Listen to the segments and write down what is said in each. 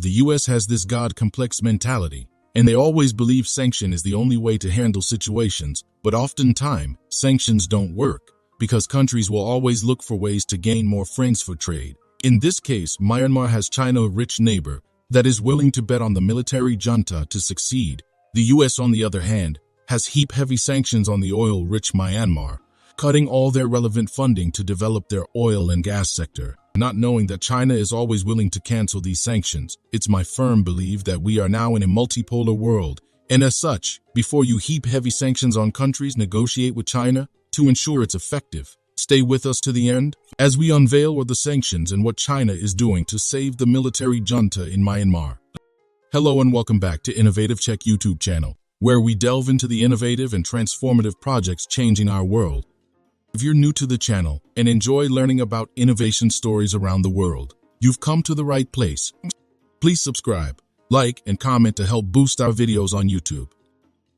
The US has this God-complex mentality, and they always believe sanction is the only way to handle situations, but oftentimes, sanctions don't work, because countries will always look for ways to gain more friends for trade. In this case, Myanmar has China, a rich neighbor, that is willing to bet on the military junta to succeed. The US, on the other hand, has heaped heavy sanctions on the oil-rich Myanmar, cutting all their relevant funding to develop their oil and gas sector. Not knowing that China is always willing to cancel these sanctions, it's my firm belief that we are now in a multipolar world, and as such, before you heap heavy sanctions on countries, negotiate with China to ensure it's effective. Stay with us to the end as we unveil what the sanctions and what China is doing to save the military junta in Myanmar. Hello and welcome back to Innovative Check YouTube channel, where we delve into the innovative and transformative projects changing our world. If you're new to the channel and enjoy learning about innovation stories around the world, you've come to the right place. Please subscribe, like, and comment to help boost our videos on YouTube.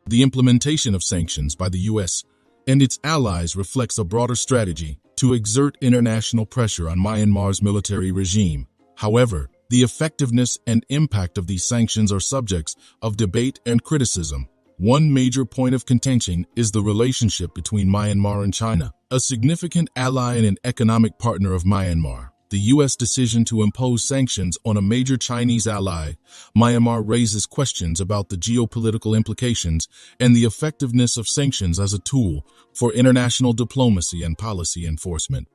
The implementation of sanctions by the US and its allies reflects a broader strategy to exert international pressure on Myanmar's military regime. However, the effectiveness and impact of these sanctions are subjects of debate and criticism. One major point of contention is the relationship between Myanmar and China, a significant ally and an economic partner of Myanmar. The U.S. decision to impose sanctions on a major Chinese ally, Myanmar, raises questions about the geopolitical implications and the effectiveness of sanctions as a tool for international diplomacy and policy enforcement.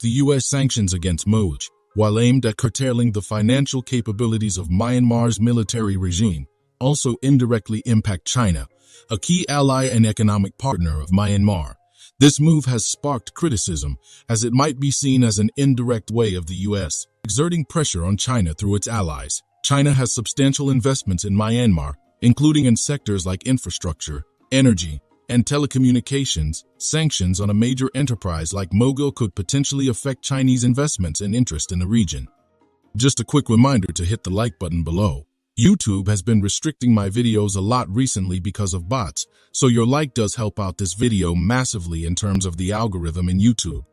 The U.S. sanctions against MOGE, while aimed at curtailing the financial capabilities of Myanmar's military regime, also indirectly impact China, a key ally and economic partner of Myanmar. This move has sparked criticism, as it might be seen as an indirect way of the U.S. exerting pressure on China through its allies. China has substantial investments in Myanmar, including in sectors like infrastructure, energy, and telecommunications. Sanctions on a major enterprise like MOGE could potentially affect Chinese investments and interest in the region. Just a quick reminder to hit the like button below. YouTube has been restricting my videos a lot recently because of bots, so your like does help out this video massively in terms of the algorithm in YouTube.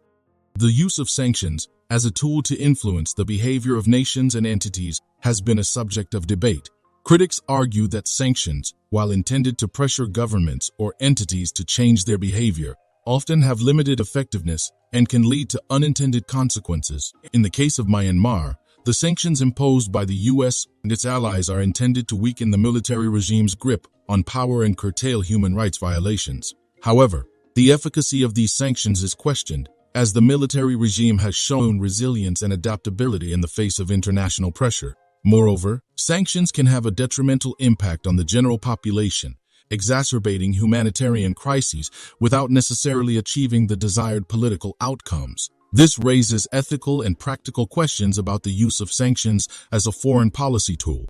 The use of sanctions as a tool to influence the behavior of nations and entities has been a subject of debate. Critics argue that sanctions, while intended to pressure governments or entities to change their behavior, often have limited effectiveness and can lead to unintended consequences. In the case of Myanmar, the sanctions imposed by the U.S. and its allies are intended to weaken the military regime's grip on power and curtail human rights violations. However, the efficacy of these sanctions is questioned, as the military regime has shown resilience and adaptability in the face of international pressure. Moreover, sanctions can have a detrimental impact on the general population, exacerbating humanitarian crises without necessarily achieving the desired political outcomes. This raises ethical and practical questions about the use of sanctions as a foreign policy tool.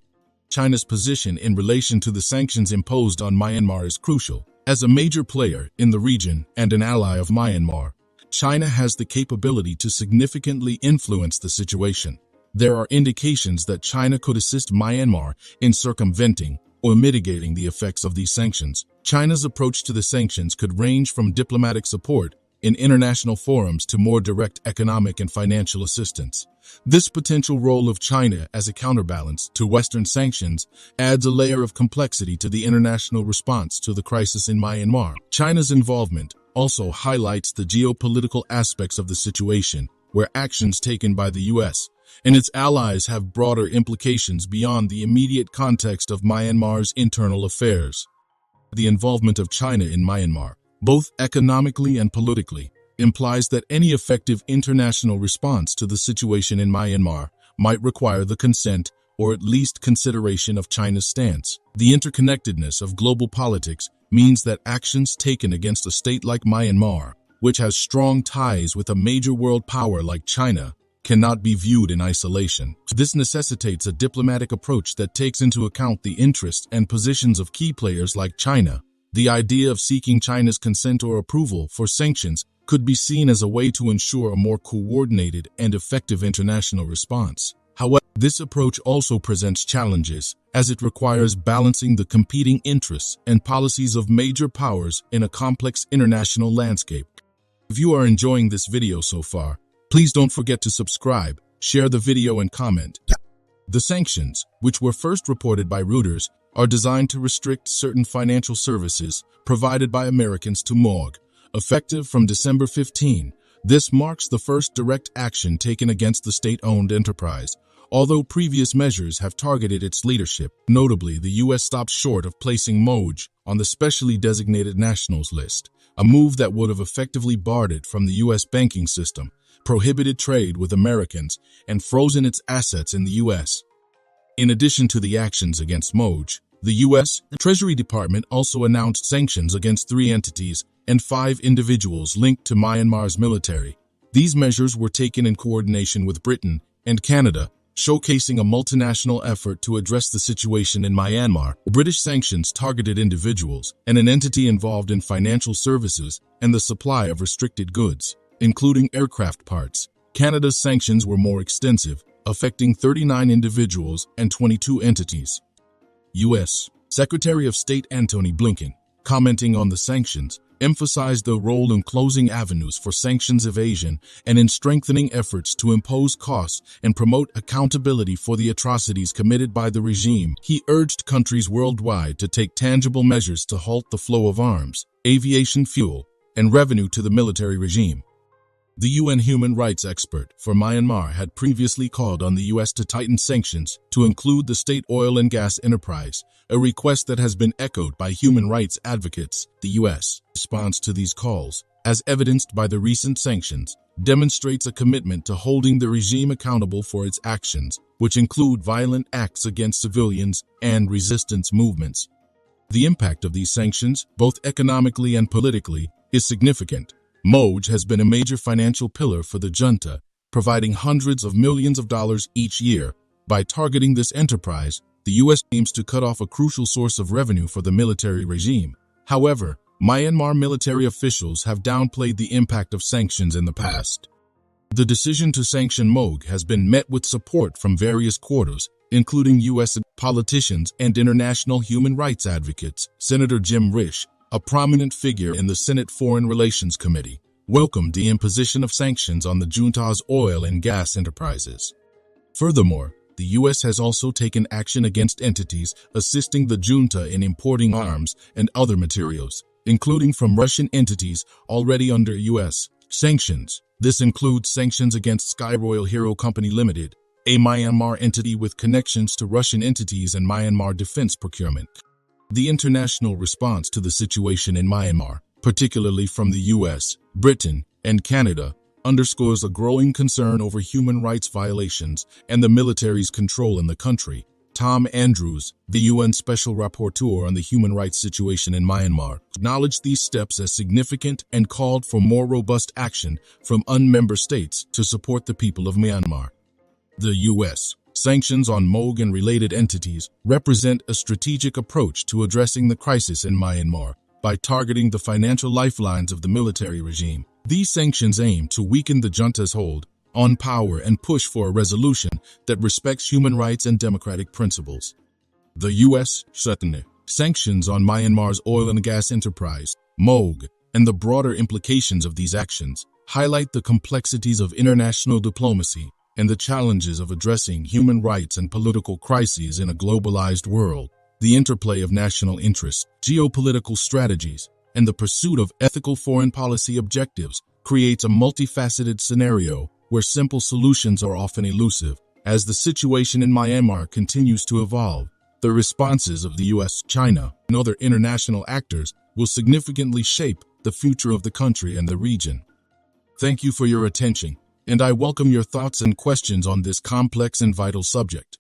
China's position in relation to the sanctions imposed on Myanmar is crucial. As a major player in the region and an ally of Myanmar, China has the capability to significantly influence the situation. There are indications that China could assist Myanmar in circumventing or mitigating the effects of these sanctions. China's approach to the sanctions could range from diplomatic support in international forums to more direct economic and financial assistance. This potential role of China as a counterbalance to Western sanctions adds a layer of complexity to the international response to the crisis in Myanmar. China's involvement also highlights the geopolitical aspects of the situation, where actions taken by the U.S. and its allies have broader implications beyond the immediate context of Myanmar's internal affairs. The involvement of China in Myanmar, both economically and politically, implies that any effective international response to the situation in Myanmar might require the consent or at least consideration of China's stance. The interconnectedness of global politics means that actions taken against a state like Myanmar, which has strong ties with a major world power like China, cannot be viewed in isolation. This necessitates a diplomatic approach that takes into account the interests and positions of key players like China. The idea of seeking China's consent or approval for sanctions could be seen as a way to ensure a more coordinated and effective international response. However, this approach also presents challenges, as it requires balancing the competing interests and policies of major powers in a complex international landscape. If you are enjoying this video so far, please don't forget to subscribe, share the video and comment. The sanctions, which were first reported by Reuters, are designed to restrict certain financial services provided by Americans to MOGE. Effective from December 15, this marks the first direct action taken against the state-owned enterprise, although previous measures have targeted its leadership. Notably, the U.S. stopped short of placing MOGE on the specially designated nationals list, a move that would have effectively barred it from the U.S. banking system, prohibited trade with Americans, and frozen its assets in the U.S. In addition to the actions against MOGE, the U.S. Treasury Department also announced sanctions against 3 entities and 5 individuals linked to Myanmar's military. These measures were taken in coordination with Britain and Canada, showcasing a multinational effort to address the situation in Myanmar. British sanctions targeted individuals and an entity involved in financial services and the supply of restricted goods, including aircraft parts. Canada's sanctions were more extensive, affecting 39 individuals and 22 entities. U.S. Secretary of State Antony Blinken, commenting on the sanctions, emphasized the role in closing avenues for sanctions evasion and in strengthening efforts to impose costs and promote accountability for the atrocities committed by the regime. He urged countries worldwide to take tangible measures to halt the flow of arms, aviation fuel, and revenue to the military regime. The UN human rights expert for Myanmar had previously called on the U.S. to tighten sanctions to include the state oil and gas enterprise, a request that has been echoed by human rights advocates. The U.S. response to these calls, as evidenced by the recent sanctions, demonstrates a commitment to holding the regime accountable for its actions, which include violent acts against civilians and resistance movements. The impact of these sanctions, both economically and politically, is significant. MOGE has been a major financial pillar for the junta, providing hundreds of millions of dollars each year. By targeting this enterprise, the U.S. aims to cut off a crucial source of revenue for the military regime. However, Myanmar military officials have downplayed the impact of sanctions in the past. The decision to sanction MOGE has been met with support from various quarters, including U.S. politicians and international human rights advocates. Senator Jim Risch, a prominent figure in the Senate Foreign Relations Committee, welcomed the imposition of sanctions on the junta's oil and gas enterprises. Furthermore, the U.S. has also taken action against entities assisting the junta in importing arms and other materials, including from Russian entities already under U.S. sanctions. This includes sanctions against Sky Royal Hero Company Limited, a Myanmar entity with connections to Russian entities and Myanmar defense procurement. The international response to the situation in Myanmar, particularly from the U.S., Britain, and Canada, underscores a growing concern over human rights violations and the military's control in the country. Tom Andrews, the UN Special Rapporteur on the human rights situation in Myanmar, acknowledged these steps as significant and called for more robust action from UN-member states to support the people of Myanmar. The U.S. sanctions on MOGE and related entities represent a strategic approach to addressing the crisis in Myanmar by targeting the financial lifelines of the military regime. These sanctions aim to weaken the junta's hold on power and push for a resolution that respects human rights and democratic principles. The U.S. sanctions on Myanmar's oil and gas enterprise, MOGE, and the broader implications of these actions highlight the complexities of international diplomacy and the challenges of addressing human rights and political crises in a globalized world. The interplay of national interests, geopolitical strategies, and the pursuit of ethical foreign policy objectives creates a multifaceted scenario where simple solutions are often elusive. As the situation in Myanmar continues to evolve, the responses of the U.S., China, and other international actors will significantly shape the future of the country and the region. Thank you for your attention, and I welcome your thoughts and questions on this complex and vital subject.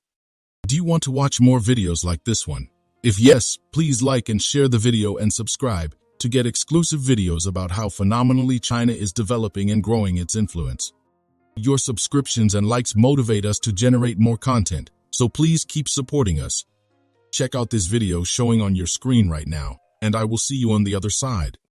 Do you want to watch more videos like this one? If yes, please like and share the video and subscribe to get exclusive videos about how phenomenally China is developing and growing its influence. Your subscriptions and likes motivate us to generate more content, so please keep supporting us. Check out this video showing on your screen right now, and I will see you on the other side.